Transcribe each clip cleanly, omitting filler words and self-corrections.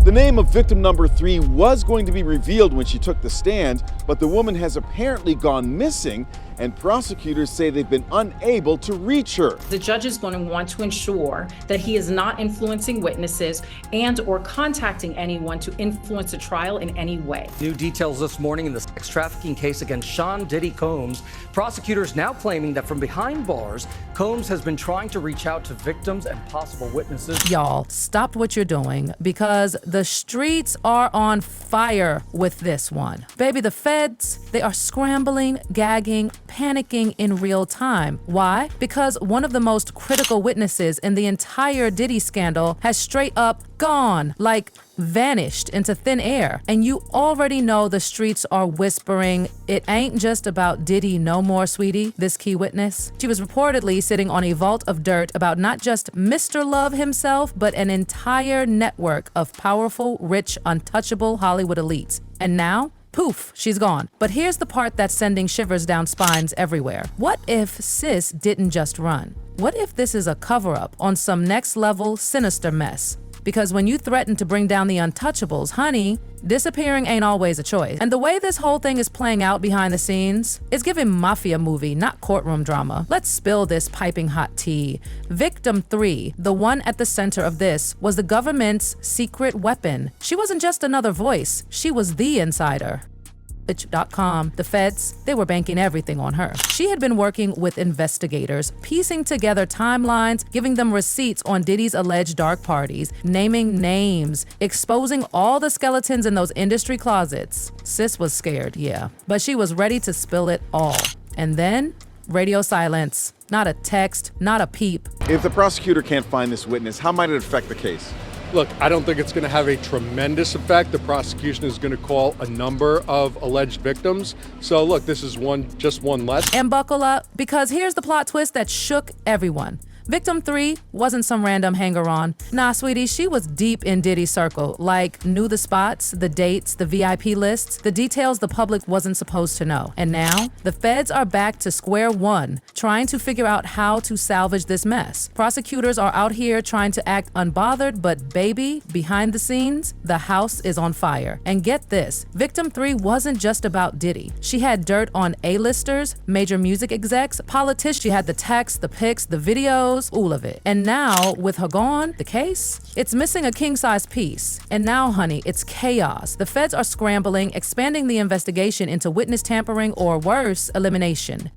The name of victim number 3 was going to be revealed when she took the stand, but the woman has apparently gone missing, and prosecutors say they've been unable to reach her. The judge is going to want to ensure that he is not influencing witnesses and or contacting anyone to influence the trial in any way. New details this morning in the sex trafficking case against Sean Diddy Combs. Prosecutors now claiming that from behind bars, Combs has been trying to reach out to victims and possible witnesses. Y'all, stop what you're doing because the streets are on fire with this one. Baby, the feds, they are scrambling, gagging, panicking in real time. Why? Because one of the most critical witnesses in the entire Diddy scandal has straight up gone, like vanished into thin air. And you already know the streets are whispering, it ain't just about Diddy no more, sweetie, this key witness. She was reportedly sitting on a vault of dirt about not just Mr. Love himself, but an entire network of powerful, rich, untouchable Hollywood elites. And now, poof, she's gone. But here's the part that's sending shivers down spines everywhere. What if sis didn't just run? What if this is a cover-up on some next-level sinister mess? Because when you threaten to bring down the untouchables, honey, disappearing ain't always a choice. And the way this whole thing is playing out behind the scenes is giving mafia movie, not courtroom drama. Let's spill this piping hot tea. Victim 3, the one at the center of this, was the government's secret weapon. She wasn't just another voice, she was the insider. .com, the feds, they were banking everything on her. She had been working with investigators, piecing together timelines, giving them receipts on Diddy's alleged dark parties, naming names, exposing all the skeletons in those industry closets. Sis was scared, yeah, but she was ready to spill it all. And then, radio silence. Not a text, not a peep. If the prosecutor can't find this witness, how might it affect the case? Look, I don't think it's going to have a tremendous effect. The prosecution is going to call a number of alleged victims. So look, this is just one less. And buckle up, because here's the plot twist that shook everyone. Victim 3 wasn't some random hanger-on. Nah, sweetie, she was deep in Diddy's circle, like knew the spots, the dates, the VIP lists, the details the public wasn't supposed to know. And now, the feds are back to square one, trying to figure out how to salvage this mess. Prosecutors are out here trying to act unbothered, but baby, behind the scenes, the house is on fire. And get this, Victim 3 wasn't just about Diddy. She had dirt on A-listers, major music execs, politicians. She had the texts, the pics, the videos, all of it. And now, with her gone, the case, it's missing a king-size piece. And now, honey, it's chaos. The feds are scrambling, expanding the investigation into witness tampering or worse, elimination.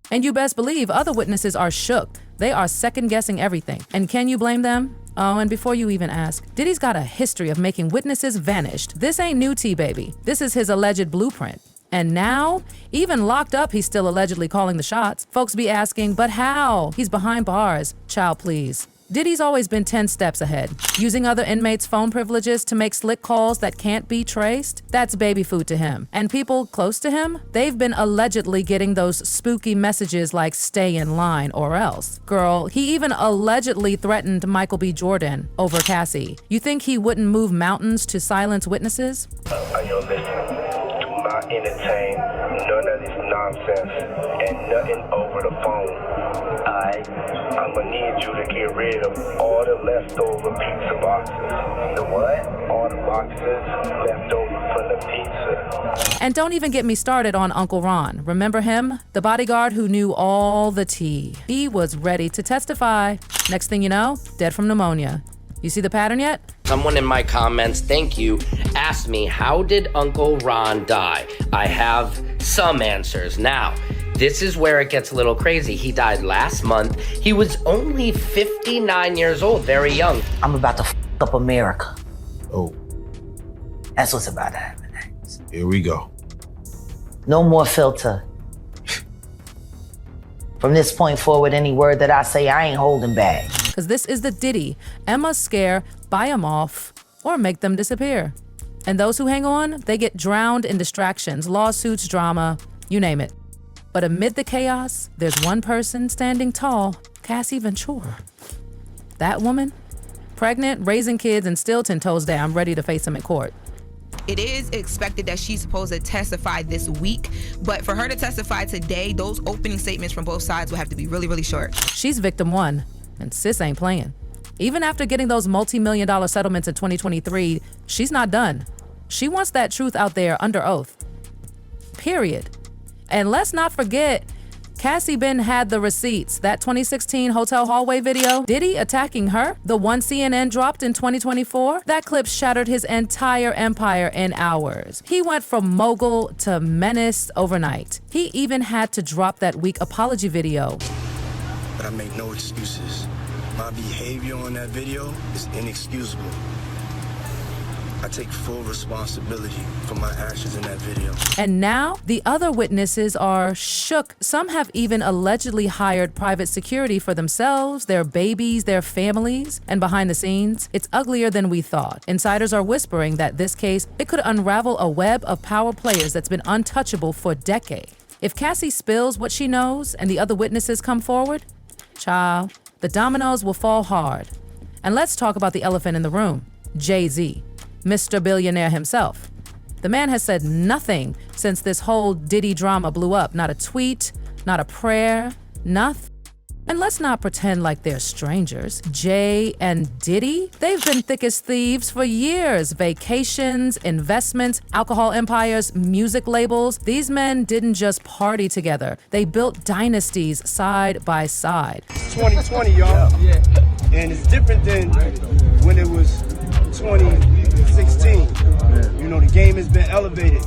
And you best believe other witnesses are shook. They are second-guessing everything. And can you blame them? Oh, and before you even ask, Diddy's got a history of making witnesses vanished. This ain't new tea, baby. This is his alleged blueprint. And now, even locked up, he's still allegedly calling the shots. Folks be asking, but how? He's behind bars. Child, please. Diddy's always been 10 steps ahead. Using other inmates' phone privileges to make slick calls that can't be traced, that's baby food to him. And people close to him, they've been allegedly getting those spooky messages like stay in line or else. Girl, he even allegedly threatened Michael B. Jordan over Cassie. You think he wouldn't move mountains to silence witnesses? Are you listening? Not entertain none of this nonsense and nothing over the phone. I'm gonna need you to get rid of all the leftover pizza boxes. The what? All the boxes left over from the pizza. And don't even get me started on Uncle Ron. Remember him? The bodyguard who knew all the tea. He was ready to testify. Next thing you know, dead from pneumonia. You see the pattern yet? Someone in my comments, thank you, asked me, how did Uncle Ron die? I have some answers. Now, this is where it gets a little crazy. He died last month. He was only 59 years old, very young. I'm about to f up America. Oh. That's what's about to happen next. Here we go. No more filter. From this point forward, any word that I say, I ain't holding back. Because this is the Diddy. Emma scare, buy them off, or make them disappear. And those who hang on, they get drowned in distractions, lawsuits, drama, you name it. But amid the chaos, there's one person standing tall, Cassie Ventura. That woman, pregnant, raising kids, and still 10 toes down, ready to face him in court. It is expected that she's supposed to testify this week, but for her to testify today, those opening statements from both sides will have to be really, really short. She's victim 1, and sis ain't playing. Even after getting those multi-million-dollar settlements in 2023, she's not done. She wants that truth out there under oath. Period. And let's not forget, Cassie Ben had the receipts. That 2016 hotel hallway video, Diddy attacking her, the one CNN dropped in 2024, that clip shattered his entire empire in hours. He went from mogul to menace overnight. He even had to drop that weak apology video. But I make no excuses. My behavior on that video is inexcusable. I take full responsibility for my actions in that video. And now the other witnesses are shook. Some have even allegedly hired private security for themselves, their babies, their families. And behind the scenes, it's uglier than we thought. Insiders are whispering that this case, it could unravel a web of power players that's been untouchable for decades. If Cassie spills what she knows and the other witnesses come forward, child, the dominoes will fall hard. And let's talk about the elephant in the room, Jay-Z. Mr. Billionaire himself. The man has said nothing since this whole Diddy drama blew up. Not a tweet, not a prayer, nothing. And let's not pretend like they're strangers. Jay and Diddy, they've been thick as thieves for years. Vacations, investments, alcohol empires, music labels. These men didn't just party together. They built dynasties side by side. 2020, y'all. Yeah. And it's different than when it was 2016. You know, the game has been elevated.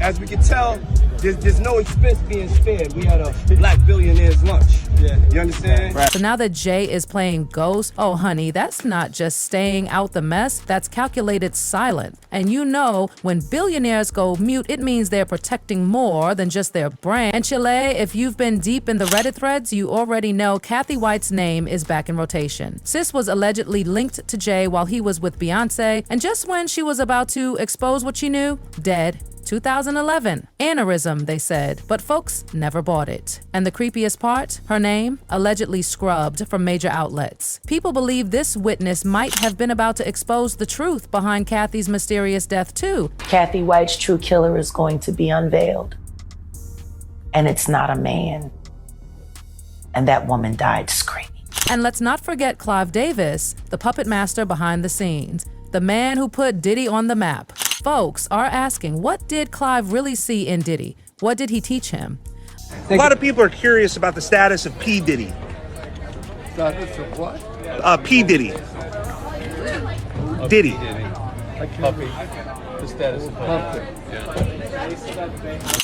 As we can tell, there's no expense being spared. We had a black billionaire's lunch. Yeah. You understand? So now that Jay is playing ghost, oh honey, that's not just staying out the mess, that's calculated silent. And you know, when billionaires go mute, it means they're protecting more than just their brand. And Chile, if you've been deep in the Reddit threads, you already know Kathy White's name is back in rotation. Sis was allegedly linked to Jay while he was with Beyonce, and just when she was about to expose what she knew, dead. 2011. Aneurysm, they said, but folks never bought it. And the creepiest part, her name, allegedly scrubbed from major outlets. People believe this witness might have been about to expose the truth behind Kathy's mysterious death too. Kathy White's true killer is going to be unveiled. And it's not a man. And that woman died screaming. And let's not forget Clive Davis, the puppet master behind the scenes, the man who put Diddy on the map. Folks are asking, what did Clive really see in Diddy? What did he teach him? A lot of people are curious about the status of P. Diddy. Status of what? P. Diddy. Diddy. Puppy. The status of puppy.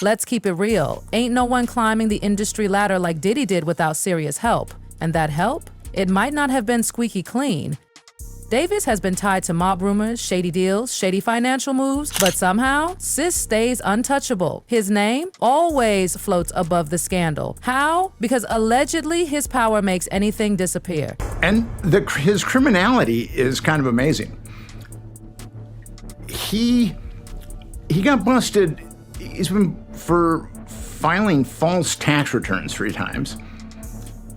Let's keep it real. Ain't no one climbing the industry ladder like Diddy did without serious help. And that help? It might not have been squeaky clean. Davis has been tied to mob rumors, shady deals, shady financial moves, but somehow, Sis stays untouchable. His name always floats above the scandal. How? Because allegedly his power makes anything disappear. And his criminality is kind of amazing. He got busted, he's been for filing false tax returns 3 times,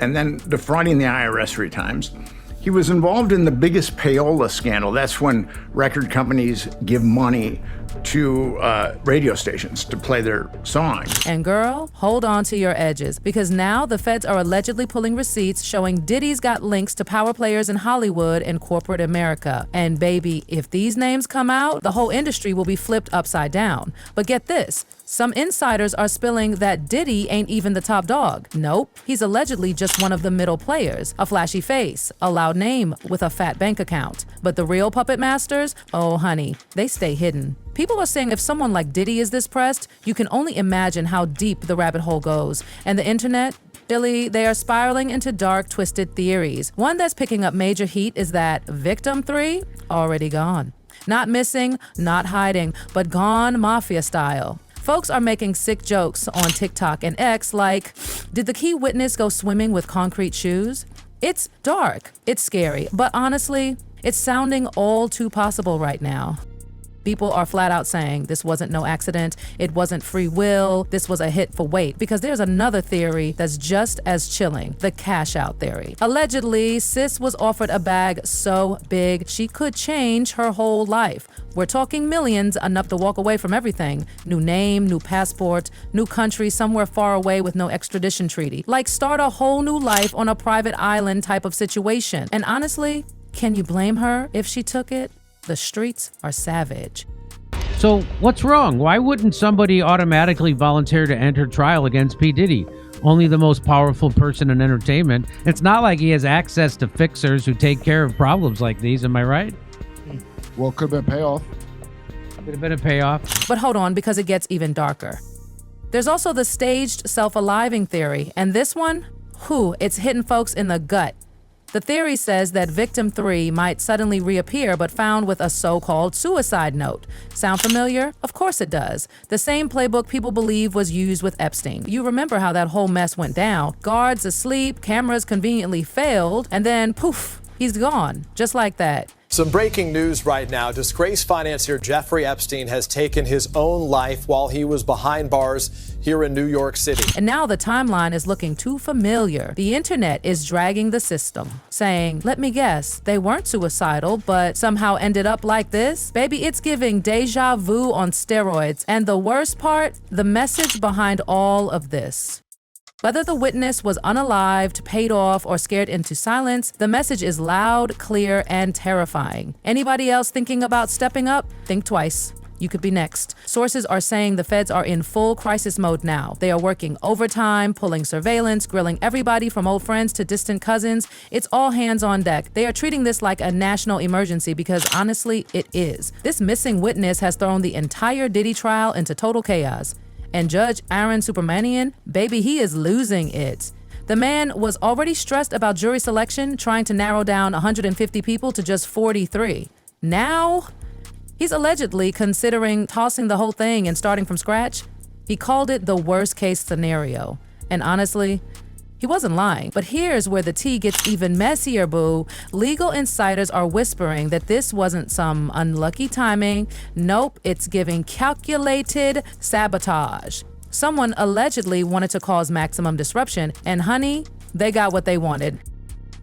and then defrauding the IRS 3 times. He was involved in the biggest payola scandal. That's when record companies give money to radio stations to play their songs. And girl, hold on to your edges, because now the feds are allegedly pulling receipts showing Diddy's got links to power players in Hollywood and corporate America. And baby, if these names come out, the whole industry will be flipped upside down. But get this, some insiders are spilling that Diddy ain't even the top dog. Nope, he's allegedly just one of the middle players, a flashy face, a loud name with a fat bank account. But the real puppet masters, oh honey, they stay hidden. People are saying if someone like Diddy is this pressed, you can only imagine how deep the rabbit hole goes. And the internet, Billy, they are spiraling into dark, twisted theories. One that's picking up major heat is that Victim 3, already gone. Not missing, not hiding, but gone mafia style. Folks are making sick jokes on TikTok and X like, did the key witness go swimming with concrete shoes? It's dark, it's scary, but honestly, it's sounding all too possible right now. People are flat out saying this wasn't no accident, it wasn't free will, this was a hit for weight. Because there's another theory that's just as chilling, the cash out theory. Allegedly, Sis was offered a bag so big she could change her whole life. We're talking millions, enough to walk away from everything. New name, new passport, new country somewhere far away with no extradition treaty. Like start a whole new life on a private island type of situation. And honestly, can you blame her if she took it? The streets are savage. So what's wrong? Why wouldn't somebody automatically volunteer to enter trial against P. Diddy? Only the most powerful person in entertainment. It's not like he has access to fixers who take care of problems like these, am I right? Well, could have been payoff. Could have been a payoff. But hold on, because it gets even darker. There's also the staged self-aliving theory, and this one, it's hitting folks in the gut. The theory says that victim 3 might suddenly reappear but found with a so-called suicide note. Sound familiar? Of course it does. The same playbook people believe was used with Epstein. You remember how that whole mess went down. Guards asleep, cameras conveniently failed, and then poof, he's gone, just like that. Some breaking news right now. Disgraced financier Jeffrey Epstein has taken his own life while he was behind bars here in New York City. And now the timeline is looking too familiar. The internet is dragging the system, saying, let me guess, they weren't suicidal, but somehow ended up like this? Baby, it's giving deja vu on steroids. And the worst part, the message behind all of this. Whether the witness was unalived, paid off, or scared into silence, the message is loud, clear, and terrifying. Anybody else thinking about stepping up? Think twice. You could be next. Sources are saying the feds are in full crisis mode now. They are working overtime, pulling surveillance, grilling everybody from old friends to distant cousins. It's all hands on deck. They are treating this like a national emergency because honestly, it is. This missing witness has thrown the entire Diddy trial into total chaos. And Judge Aaron Supermanian, baby, he is losing it. The man was already stressed about jury selection, trying to narrow down 150 people to just 43. Now, he's allegedly considering tossing the whole thing and starting from scratch. He called it the worst case scenario. And honestly, he wasn't lying. But here's where the tea gets even messier, boo. Legal insiders are whispering that this wasn't some unlucky timing. Nope, it's giving calculated sabotage. Someone allegedly wanted to cause maximum disruption, and honey, they got what they wanted.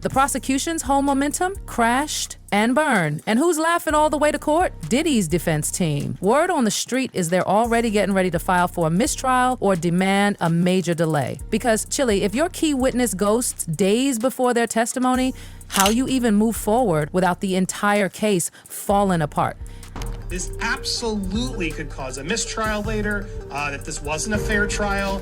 The prosecution's whole momentum crashed and burned. And who's laughing all the way to court? Diddy's defense team. Word on the street is they're already getting ready to file for a mistrial or demand a major delay. Because, Chili, if your key witness ghosts days before their testimony, how you even move forward without the entire case falling apart? This absolutely could cause a mistrial later, that this wasn't a fair trial.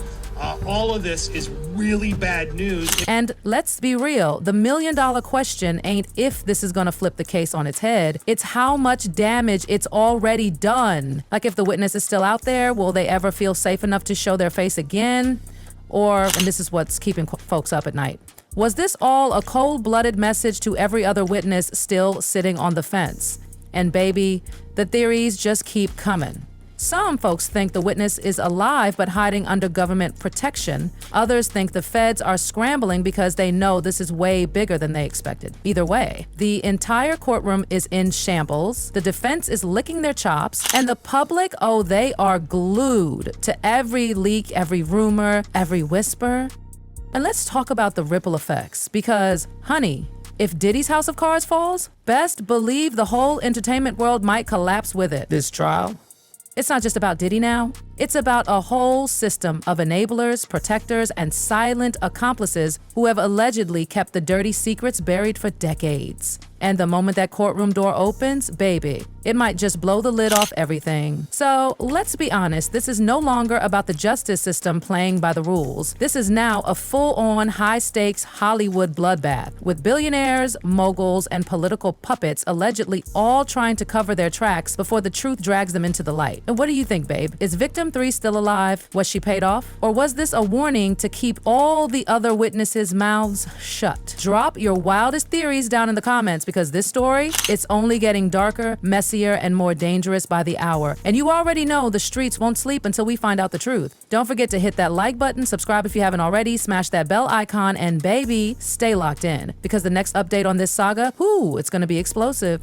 All of this is really bad news. And let's be real, the $1 million question ain't if this is gonna flip the case on its head, it's how much damage it's already done. Like if the witness is still out there, will they ever feel safe enough to show their face again? Or, and this is what's keeping folks up at night, was this all a cold-blooded message to every other witness still sitting on the fence? And baby, the theories just keep coming. Some folks think the witness is alive but hiding under government protection. Others think the feds are scrambling because they know this is way bigger than they expected. Either way, the entire courtroom is in shambles, the defense is licking their chops, and the public, oh, they are glued to every leak, every rumor, every whisper. And let's talk about the ripple effects because, honey, if Diddy's house of cards falls, best believe the whole entertainment world might collapse with it. This trial? It's not just about Diddy now. It's about a whole system of enablers, protectors, and silent accomplices who have allegedly kept the dirty secrets buried for decades. And the moment that courtroom door opens, baby, it might just blow the lid off everything. So let's be honest, this is no longer about the justice system playing by the rules. This is now a full-on, high-stakes Hollywood bloodbath with billionaires, moguls, and political puppets allegedly all trying to cover their tracks before the truth drags them into the light. And what do you think, babe? Is victim 3 still alive? Was she paid off? Or was this a warning to keep all the other witnesses' mouths shut? Drop your wildest theories down in the comments because this story, it's only getting darker, messier, and more dangerous by the hour. And you already know the streets won't sleep until we find out the truth. Don't forget to hit that like button, subscribe if you haven't already, smash that bell icon, and baby, stay locked in because the next update on this saga, it's gonna be explosive.